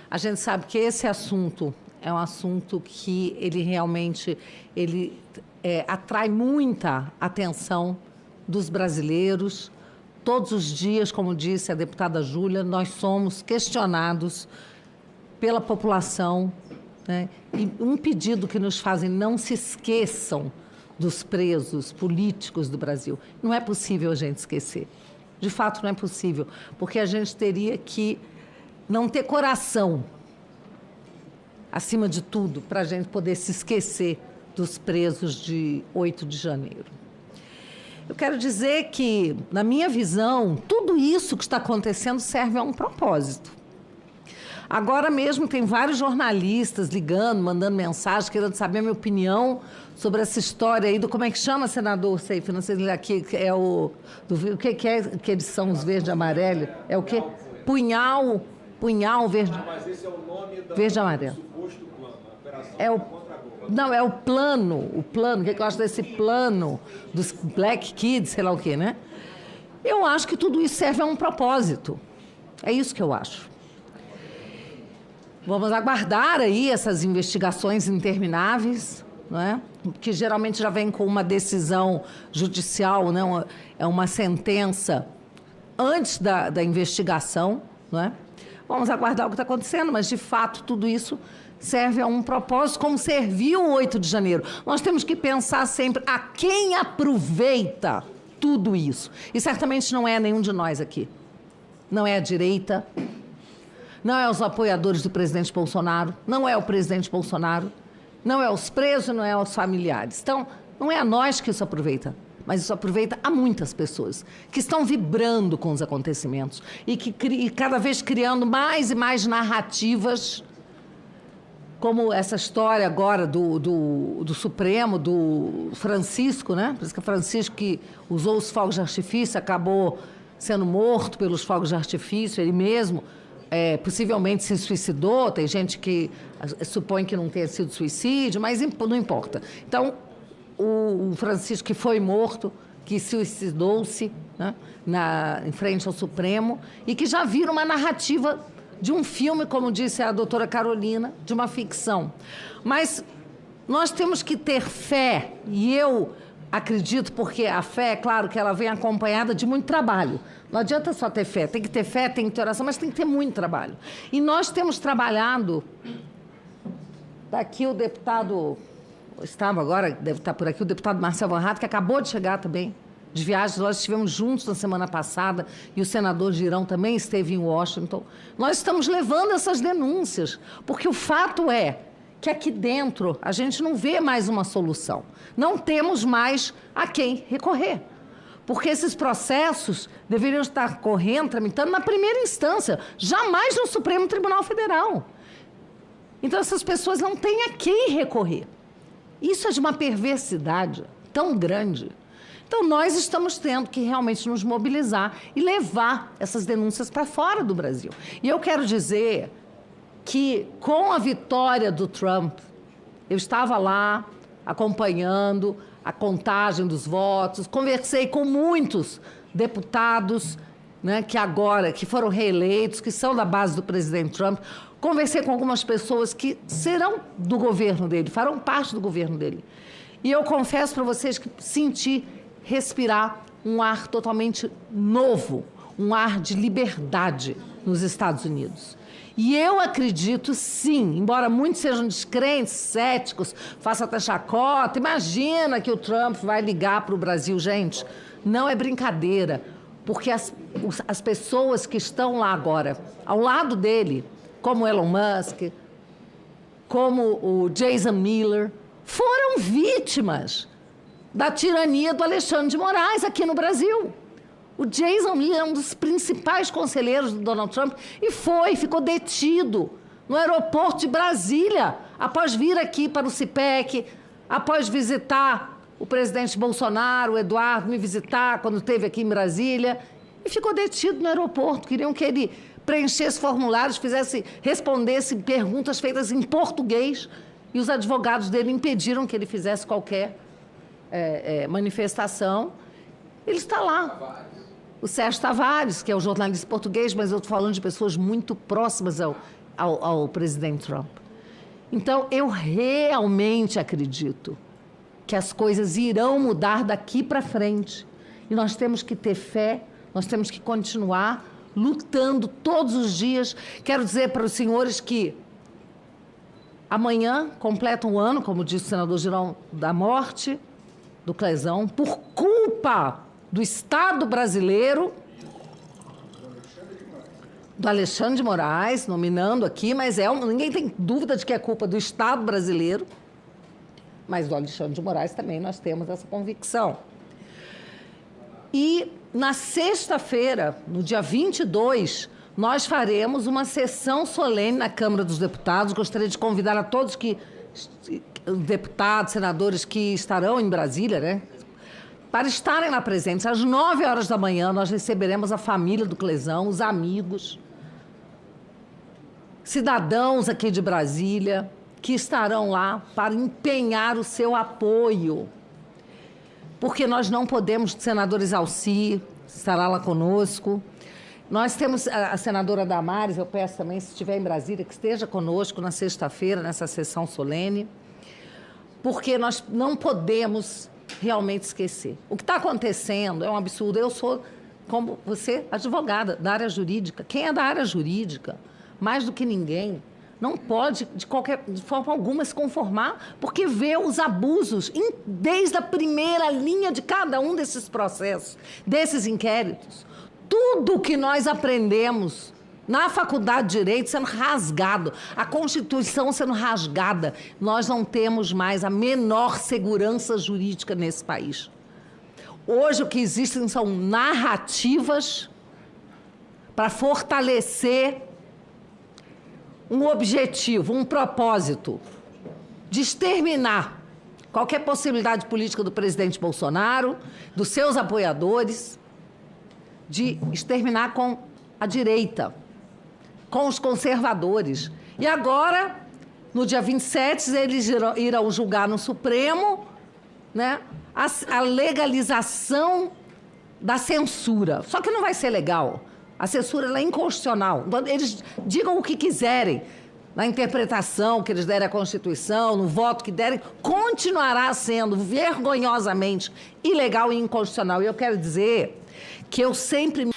A gente sabe que esse assunto é um assunto que ele realmente atrai muita atenção dos brasileiros. Todos os dias, como disse a deputada Júlia, nós somos questionados pela população, né? E um pedido que nos fazem: não se esqueçam dos presos políticos do Brasil. Não é possível a gente esquecer. De fato, não é possível, porque a gente teria que não ter coração, acima de tudo, para a gente poder se esquecer dos presos de 8 de janeiro. Eu quero dizer que, na minha visão, tudo isso que está acontecendo serve a um propósito. Agora mesmo tem vários jornalistas ligando, mandando mensagem, querendo saber a minha opinião sobre essa história aí do... Como é que chama, senador Seif? Não sei se aqui é o... o que é que eles são, os verde e amarelo? É o quê? Punhal verde... Mas esse é o nome verde e amarelo. Suposto plano, a operação não, é o plano. O que eu acho desse plano dos Black Kids, sei lá o quê, né? Eu acho que tudo isso serve a um propósito. É isso que eu acho. Vamos aguardar aí essas investigações intermináveis, não é? Que geralmente já vem com uma decisão judicial, né? É uma sentença antes da investigação, não é? Vamos aguardar o que está acontecendo, mas, de fato, tudo isso serve a um propósito, como serviu o 8 de janeiro. Nós temos que pensar sempre a quem aproveita tudo isso. E certamente não é nenhum de nós aqui. Não é a direita, não é os apoiadores do presidente Bolsonaro, não é o presidente Bolsonaro, não é os presos, não é os familiares. Então, não é a nós que isso aproveita, mas isso aproveita a muitas pessoas que estão vibrando com os acontecimentos e cada vez criando mais e mais narrativas, como essa história agora do Supremo, do Francisco, né? Por isso que Francisco, que usou os fogos de artifício, acabou sendo morto pelos fogos de artifício, ele mesmo possivelmente se suicidou. Tem gente que supõe que não tenha sido suicídio, mas não importa. Então, o Francisco, que foi morto, que suicidou-se, né, em frente ao Supremo, e que já vira uma narrativa de um filme, como disse a doutora Carolina, de uma ficção. Mas nós temos que ter fé, e eu acredito, porque a fé, é claro que ela vem acompanhada de muito trabalho. Não adianta só ter fé, tem que ter oração, mas tem que ter muito trabalho. E nós temos trabalhado, daqui o deputado, estava agora, deve estar por aqui, o deputado Marcel Van Hatten, que acabou de chegar também, de viagem. Nós estivemos juntos na semana passada, e o senador Girão também esteve em Washington. Nós estamos levando essas denúncias, porque o fato é que aqui dentro a gente não vê mais uma solução. Não temos mais a quem recorrer. Porque esses processos deveriam estar correndo, tramitando na primeira instância, jamais no Supremo Tribunal Federal. Então, essas pessoas não têm a quem recorrer. Isso é de uma perversidade tão grande. Então, nós estamos tendo que realmente nos mobilizar e levar essas denúncias para fora do Brasil. E eu quero dizer que, com a vitória do Trump, eu estava lá acompanhando a contagem dos votos, conversei com muitos deputados, né, que foram reeleitos, que são da base do presidente Trump. Conversei com algumas pessoas que serão do governo dele, farão parte do governo dele. E eu confesso para vocês que senti respirar um ar totalmente novo, um ar de liberdade nos Estados Unidos. E eu acredito, sim, embora muitos sejam descrentes, céticos, façam até chacota, imagina que o Trump vai ligar para o Brasil. Gente, não é brincadeira, porque as pessoas que estão lá agora, ao lado dele, como Elon Musk, como o Jason Miller, foram vítimas da tirania do Alexandre de Moraes aqui no Brasil. O Jason Miller é um dos principais conselheiros do Donald Trump e ficou detido no aeroporto de Brasília, após vir aqui para o CIPEC, após visitar o presidente Bolsonaro, o Eduardo, me visitar quando esteve aqui em Brasília, e ficou detido no aeroporto. Queriam que ele preenchesse formulários, respondesse perguntas feitas em português, e os advogados dele impediram que ele fizesse qualquer manifestação. Ele está lá. O Sérgio Tavares, que é o jornalista português, mas eu estou falando de pessoas muito próximas ao presidente Trump. Então, eu realmente acredito que as coisas irão mudar daqui para frente. E nós temos que ter fé, nós temos que continuar lutando todos os dias. Quero dizer para os senhores que amanhã completa um ano, como disse o senador Girão, da morte do Clezão, por culpa do Estado brasileiro, do Alexandre de Moraes, nominando aqui, mas ninguém tem dúvida de que é culpa do Estado brasileiro, mas do Alexandre de Moraes também nós temos essa convicção. E na sexta-feira, no dia 22, nós faremos uma sessão solene na Câmara dos Deputados. Gostaria de convidar a todos deputados, senadores que estarão em Brasília, né, para estarem lá presentes. Às 9 horas da manhã, nós receberemos a família do Clezão, os amigos, cidadãos aqui de Brasília, que estarão lá para empenhar o seu apoio. Porque nós não podemos, senador Exalci estará lá conosco. Nós temos a senadora Damares, eu peço também, se estiver em Brasília, que esteja conosco na sexta-feira, nessa sessão solene, porque nós não podemos realmente esquecer. O que está acontecendo é um absurdo. Eu sou, como você, advogada da área jurídica. Quem é da área jurídica, mais do que ninguém, não pode, de forma alguma, se conformar, porque vê os abusos desde a primeira linha de cada um desses processos, desses inquéritos. Tudo que nós aprendemos na Faculdade de Direito sendo rasgado, a Constituição sendo rasgada, nós não temos mais a menor segurança jurídica nesse país. Hoje, o que existem são narrativas para fortalecer um objetivo, um propósito de exterminar qualquer possibilidade política do presidente Bolsonaro, dos seus apoiadores, de exterminar com a direita, com os conservadores. E agora, no dia 27, eles irão julgar no Supremo, né, a legalização da censura. Só que não vai ser legal. A censura ela é inconstitucional. Eles digam o que quiserem, na interpretação que eles derem à Constituição, no voto que derem, continuará sendo vergonhosamente ilegal e inconstitucional. E eu quero dizer que eu sempre